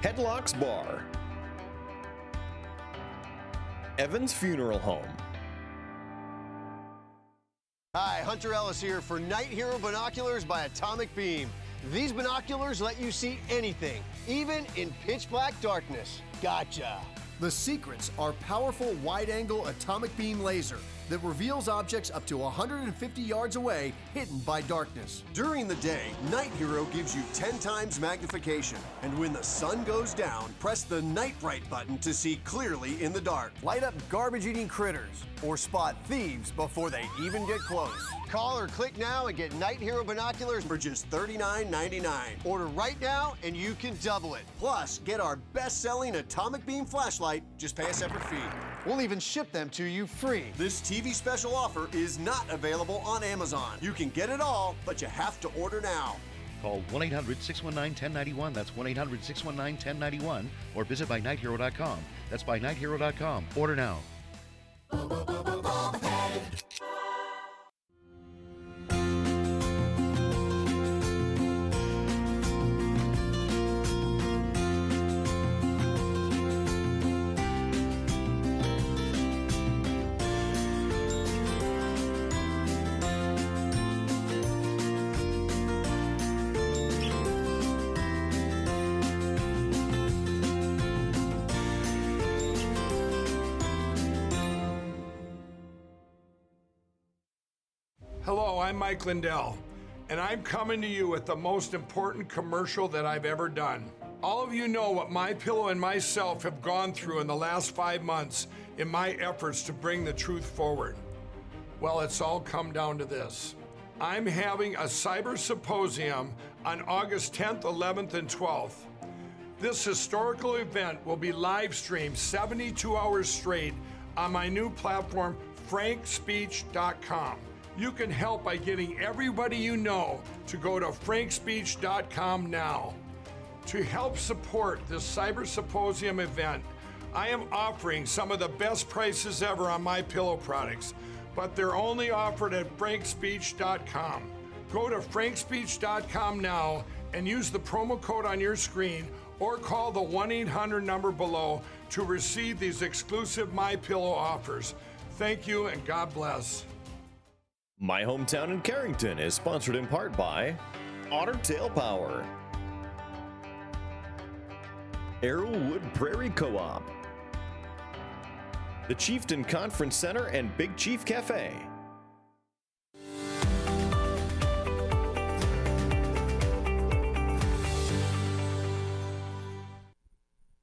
Headlocks Bar, Evans Funeral Home. Hi, Hunter Ellis here for Night Hero Binoculars by Atomic Beam. These binoculars let you see anything, even in pitch black darkness. Gotcha. The secrets are powerful wide-angle atomic beam laser that reveals objects up to 150 yards away, hidden by darkness. During the day, Night Hero gives you 10 times magnification. And when the sun goes down, press the Night Bright button to see clearly in the dark. Light up garbage-eating critters or spot thieves before they even get close. Call or click now and get Night Hero binoculars for just $39.99. Order right now and you can double it. Plus, get our best-selling atomic beam flashlight. Just pay a separate fee. We'll even ship them to you free. This TV special offer is not available on Amazon. You can get it all, but you have to order now. Call 1-800-619-1091. That's 1-800-619-1091. Or visit bynighthero.com. That's bynighthero.com. Order now. Hello, I'm Mike Lindell, and I'm coming to you with the most important commercial that I've ever done. All of you know what MyPillow and myself have gone through in the last 5 months in my efforts to bring the truth forward. Well, it's all come down to this. I'm having a cyber symposium on August 10th, 11th, and 12th. This historical event will be live streamed 72 hours straight on my new platform, frankspeech.com. You can help by getting everybody you know to go to frankspeech.com now. To help support this Cyber Symposium event, I am offering some of the best prices ever on my pillow products, but they're only offered at frankspeech.com. Go to frankspeech.com now and use the promo code on your screen or call the 1-800 number below to receive these exclusive MyPillow offers. Thank you and God bless. My Hometown in Carrington is sponsored in part by Otter Tail Power, Arrowwood Prairie Co-op, the Chieftain Conference Center and Big Chief Cafe.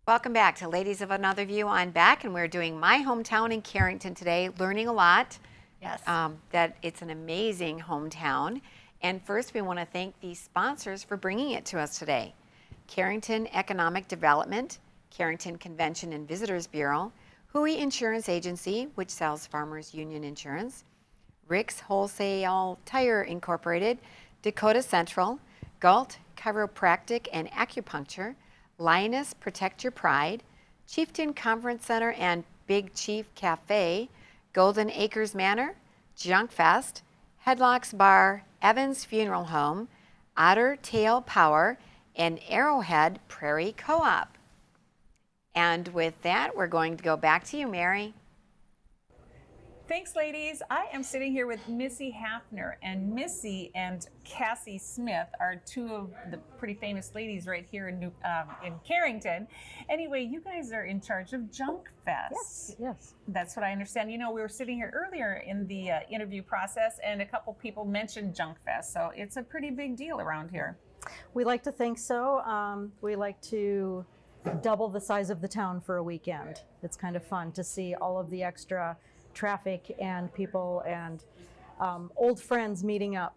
Welcome back to Ladies of Another View. I'm back, and we're doing My Hometown in Carrington today, learning a lot. Yes. That it's an amazing hometown. And first, we want to thank the sponsors for bringing it to us today. Carrington Economic Development, Carrington Convention and Visitors Bureau, Hui Insurance Agency, which sells Farmers Union Insurance, Rick's Wholesale Tire Incorporated, Dakota Central, Galt Chiropractic and Acupuncture, Lioness Protect Your Pride, Chieftain Conference Center and Big Chief Cafe, Golden Acres Manor, JunkFest, Headlocks Bar, Evans Funeral Home, Otter Tail Power, and Arrowhead Prairie Co-op. And with that, we're going to go back to you, Mary. Thanks, ladies. I am sitting here with Missy Hafner, and Missy and Cassie Smith are two of the pretty famous ladies right here in Carrington. Anyway, you guys are in charge of JunkFest. Yes. That's what I understand. You know, we were sitting here earlier in the interview process, and a couple people mentioned JunkFest, so it's a pretty big deal around here. We like to think so. We like to double the size of the town for a weekend. It's kind of fun to see all of the extra traffic and people and old friends meeting up.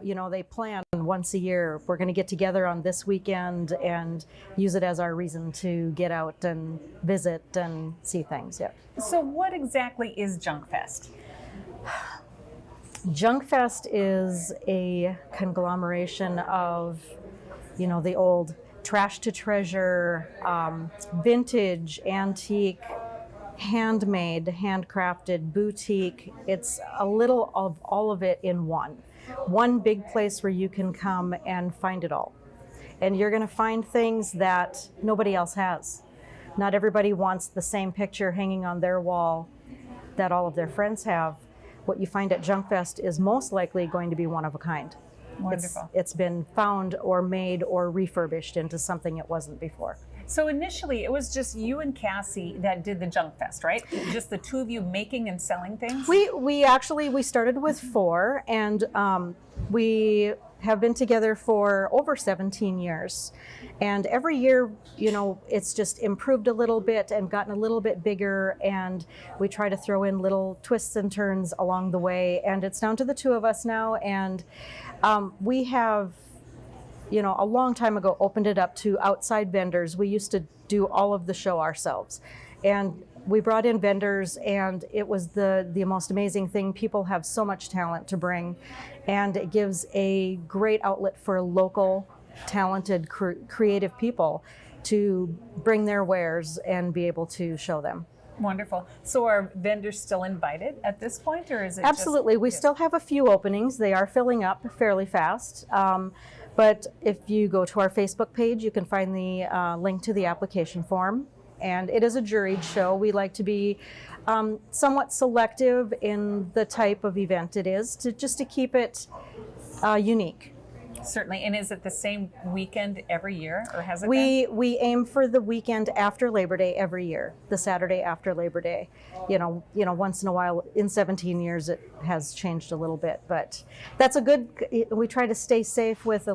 You know, they plan once a year, we're going to get together on this weekend and use it as our reason to get out and visit and see things. Yeah. So what exactly is JunkFest? JunkFest is a conglomeration of, you know, the old trash to treasure, vintage, antique, handmade, handcrafted, boutique. It's a little of all of it in one big place where you can come and find it all. And you're going to find things that nobody else has. Not everybody wants the same picture hanging on their wall that all of their friends have. What you find at JunkFest is most likely going to be one of a kind. Wonderful. It's been found or made or refurbished into something it wasn't before. So initially, it was just you and Cassie that did the JunkFest, right? Just the two of you making and selling things? We started with 4, and we have been together for over 17 years. And every year, you know, it's just improved a little bit and gotten a little bit bigger, and we try to throw in little twists and turns along the way. And it's down to the 2 of us now, and we have, you know, a long time ago opened it up to outside vendors. We used to do all of the show ourselves. And we brought in vendors, and it was the most amazing thing. People have so much talent to bring, and it gives a great outlet for local, talented, creative people to bring their wares and be able to show them. Wonderful. So are vendors still invited at this point, or is it Absolutely. We still have a few openings. They are filling up fairly fast. But if you go to our Facebook page, you can find the link to the application form. And it is a juried show. We like to be somewhat selective in the type of event it is, just to keep it unique. Certainly. And is it the same weekend every year, or has it been? We aim for the weekend after Labor Day every year, the Saturday after Labor Day. You know, once in a while, in 17 years, it has changed a little bit, but that's a good. We try to stay safe with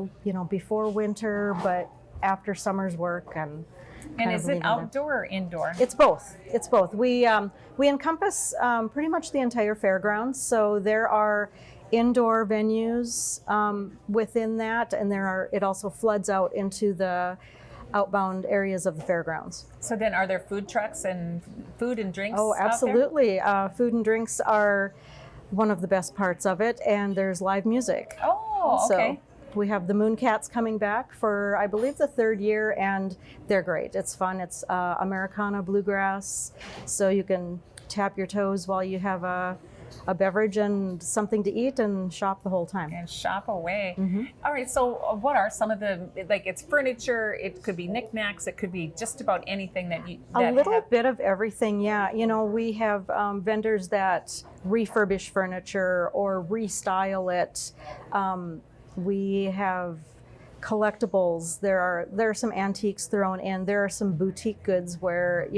before winter, but after summer's work and. And is it outdoor or indoor? It's both. It's both. We encompass pretty much the entire fairgrounds, so there are indoor venues within that, and it also floods out into the outbound areas of the fairgrounds. So then are there food trucks and food and drinks? Oh, absolutely. Food and drinks are one of the best parts of it, and there's live music. Oh, okay. So we have the Mooncats coming back for, I believe, the 3rd year, and they're great. It's fun. It's Americana bluegrass, so you can tap your toes while you have a beverage and something to eat and shop the whole time. And shop away. Mm-hmm. All right, so what are some of the, it's furniture, it could be knickknacks, it could be just about anything that you... A little bit of everything, yeah. You know, we have vendors that refurbish furniture or restyle it. We have collectibles. There are some antiques thrown in. There are some boutique goods where,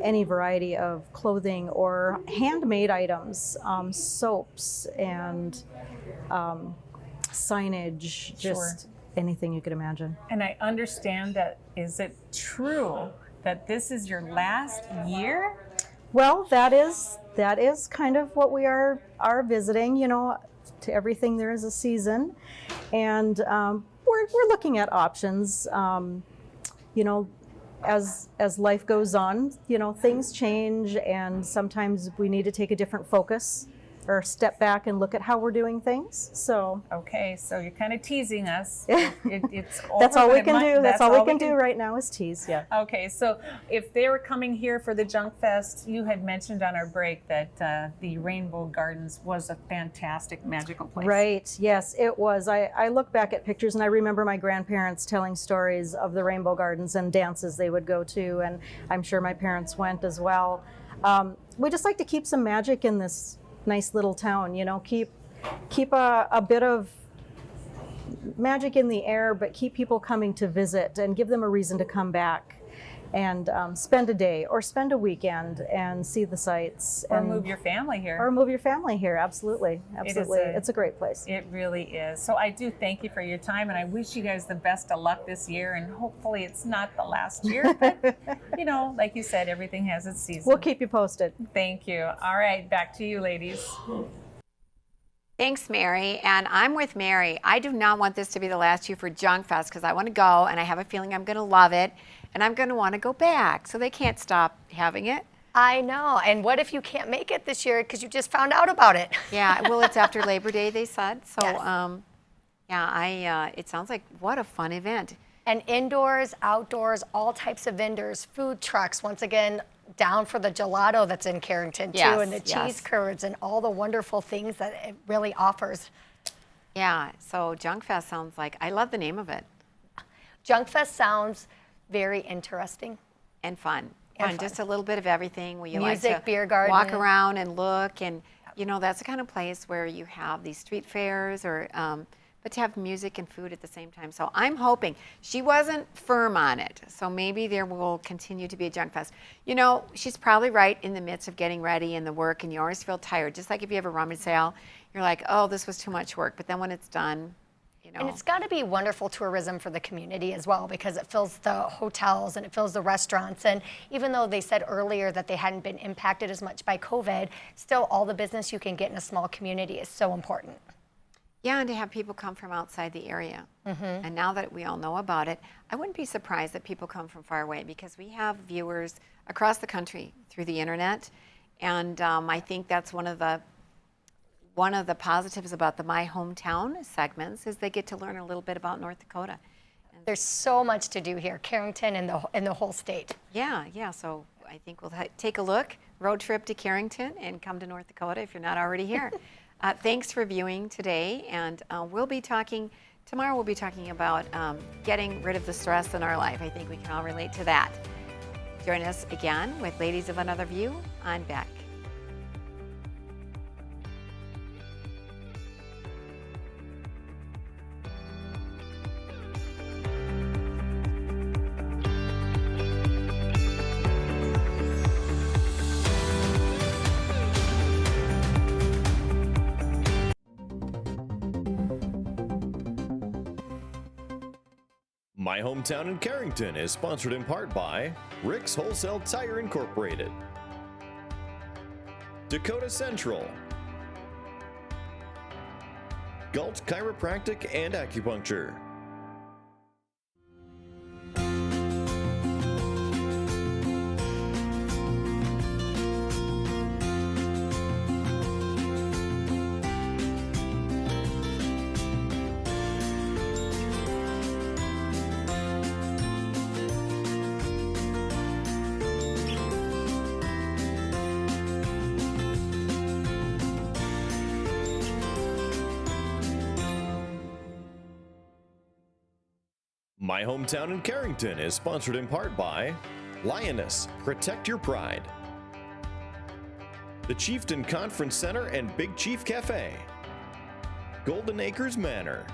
any variety of clothing or handmade items, soaps and signage, just anything you could imagine. And I understand that, is it true that this is your last year? Well, that is kind of what we are visiting, to everything there is a season. And we're looking at options, as life goes on, things change, and sometimes we need to take a different focus or step back and look at how we're doing things. So okay, so you're kind of teasing us. It's that's all we can do. That's all we can do right now is tease. Yeah. Okay, so if they were coming here for the JunkFest, you had mentioned on our break that the Rainbow Gardens was a fantastic, magical place. Right. Yes, it was. I look back at pictures and I remember my grandparents telling stories of the Rainbow Gardens and dances they would go to, and I'm sure my parents went as well. We just like to keep some magic in this nice little town, keep a bit of magic in the air, but keep people coming to visit and give them a reason to come back. and spend a day or spend a weekend and see the sights. Or and move your family here. Or move your family here, absolutely. Absolutely. It's a great place. It really is. So I do thank you for your time, and I wish you guys the best of luck this year, and hopefully it's not the last year, but you know, like you said, everything has its season. We'll keep you posted. Thank you. All right, back to you, ladies. Thanks, Mary. And I'm with Mary. I do not want this to be the last year for JunkFest because I want to go, and I have a feeling I'm going to love it, and I'm going to want to go back. So they can't stop having it. I know. And what if you can't make it this year because you just found out about it? Yeah. Well, it's after Labor Day, they said. So, Yes. yeah, it sounds like what a fun event. And indoors, outdoors, all types of vendors, food trucks, once again, down for the gelato that's in Carrington, too, Yes, and the cheese curds and all the wonderful things that it really offers. Yeah, so JunkFest sounds like, I love the name of it. JunkFest sounds very interesting. And fun. And And fun. just a little bit of everything where you Music, like to beer garden. walk around and look. And, you know, that's the kind of place where you have these street fairs or, but to have music and food at the same time. So I'm hoping. She wasn't firm on it, so maybe there will continue to be a JunkFest. You know, she's probably right in the midst of getting ready and the work, and you always feel tired. Just like if you have a rummage sale, you're like, oh, this was too much work. But then when it's done, you know. And it's got to be wonderful tourism for the community as well, because it fills the hotels and it fills the restaurants. And even though they said earlier that they hadn't been impacted as much by COVID, still all the business you can get in a small community is so important. Yeah, and to have people come from outside the area. Mhm. And now that we all know about it, I wouldn't be surprised that people come from far away because we have viewers across the country through the internet. And I think that's one of the positives about the My Hometown segments is they get to learn a little bit about North Dakota. There's so much to do here, Carrington and the whole state. Yeah, so I think we'll take a look, road trip to Carrington and come to North Dakota if you're not already here. Thanks for viewing today, and tomorrow we'll be talking about getting rid of the stress in our life. I think we can all relate to that. Join us again with Ladies of Another View on Beck. My Hometown in Carrington is sponsored in part by Rick's Wholesale Tire Incorporated, Dakota Central, Galt Chiropractic and Acupuncture, My Hometown in Carrington is sponsored in part by Lioness, Protect Your Pride, the Chieftain Conference Center and Big Chief Cafe, Golden Acres Manor.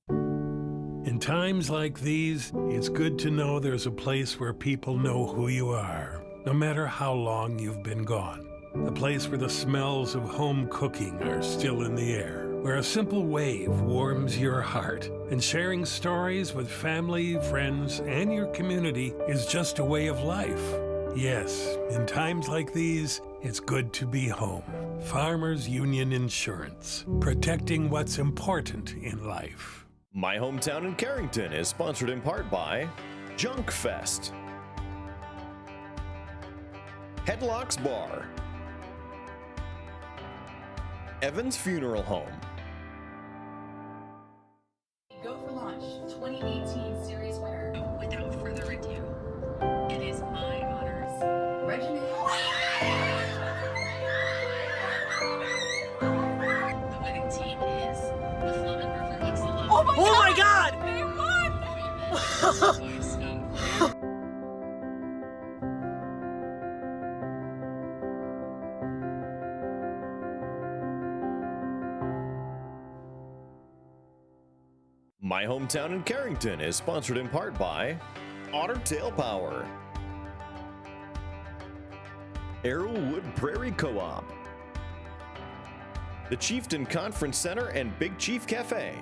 In times like these, it's good to know there's a place where people know who you are, no matter how long you've been gone. A place where the smells of home cooking are still in the air, where a simple wave warms your heart, and sharing stories with family, friends, and your community is just a way of life. Yes, in times like these, it's good to be home. Farmers Union Insurance, protecting what's important in life. My Hometown in Carrington is sponsored in part by JunkFest, Headlocks Bar, Evans Funeral Home. Go for Launch 2018 series winner. Without further ado, it is my honors. Regina. The winning team is the Fleming River Excellent. Oh my God! They won! My Hometown in Carrington is sponsored in part by Otter Tail Power, Arrowwood Prairie Co-op, the Chieftain Conference Center and Big Chief Cafe,